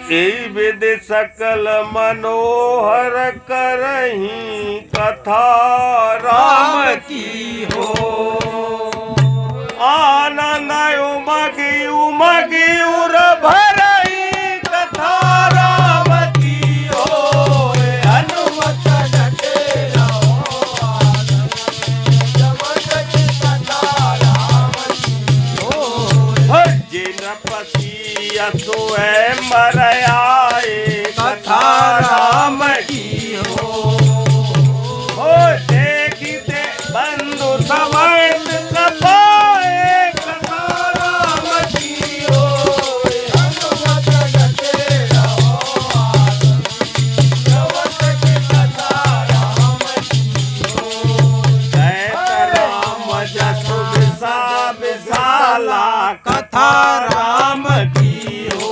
यही विधि सकल मनोहर करही कथा राम की हो। आनंद उमगी उमगी उर भरही कथा राम की हो। हनुमत डटे रहो कथा राम की हो। जिन पति असुए मर आए कथा राम की हो। देखते बंधु समर्थ सपाए कथा राम की हो। हनुमत डटे रहो कथा राम की हो। जय राम जसु विशाला कथा राम की हो।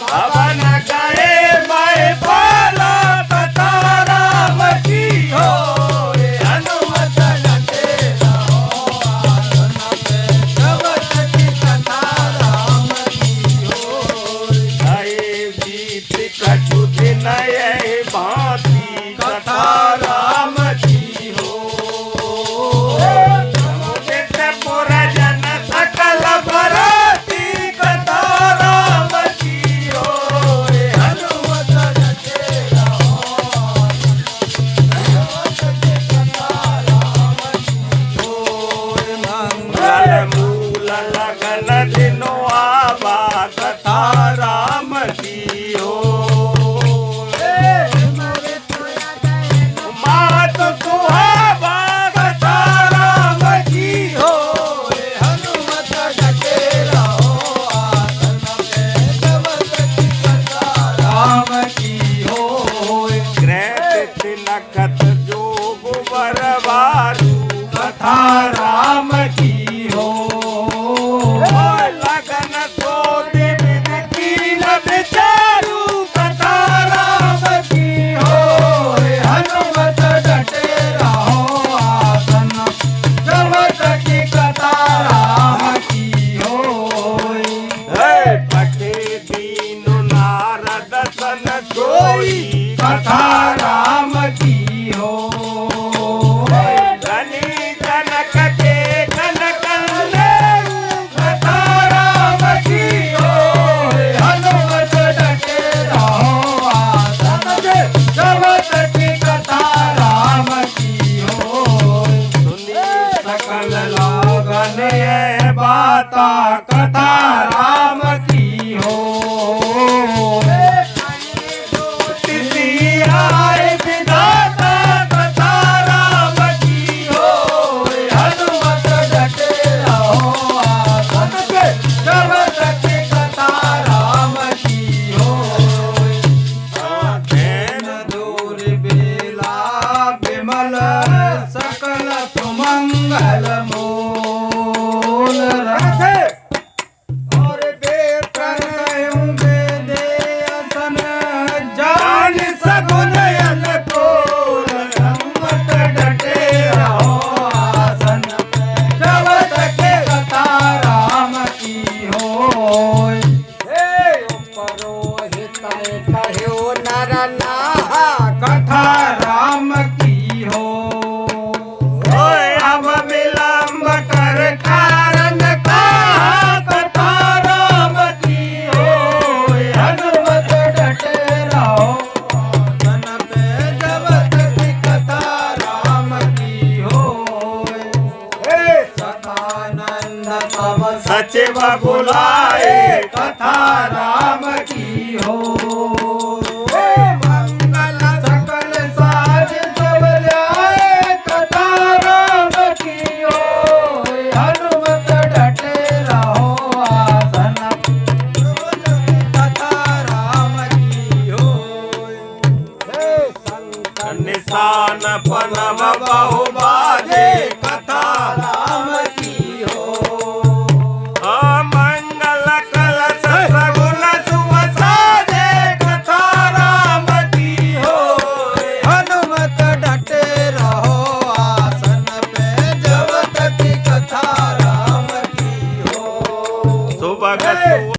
भवन गए मैं पाला कथा राम की हो। हनुमत डटे रहो कथा राम की हो। जय जीत कछु दिन भांति कथा राम की हो। पुरजन सकल भरती कथा राम की हो। हनुमत डटे रहो कथा राम की हो। मंगल मूल लगन दिनो आवा कथा राम की हो। मात सुहावा कथा राम की हो। हनुमत डटे रहो कथा राम की हो। ग्रह तिलकत जोग बरवारू कथा राम की हो। लगन सोध विधि कीन विचारू कथा राम की हो। हनुमत डटे रहो आसन जगत की कथा राम की हो। पटे दीनु नारद सन सोई कथा राम की हो। धनी जनक के कनकंदे कथा राम की हो। हनुमत डटे रहो आसन जगत की कथा राम की हो। सुनी सकल लोगन ये बाता कथा राम की हो। आए विधाता कथा राम की हो। हनुमत डटे रहो आसन जगत की कथा राम की हो। धैन दूर बेला विमल सकल सुमंगल मूल रखे। और बेतन बेदेसन जान सगुन अनुकूल। हनुमत डटे रहो आसन जगत के कथा राम की हो। परोहित कहो नर नाहा कथा राम की हो। अब विलंब कर कारण कहा कथा राम की हो। हनुमत डटे रहो आसन पे जगत की कथा राम की हो। सदानंद तब सचिव बुलाए कथा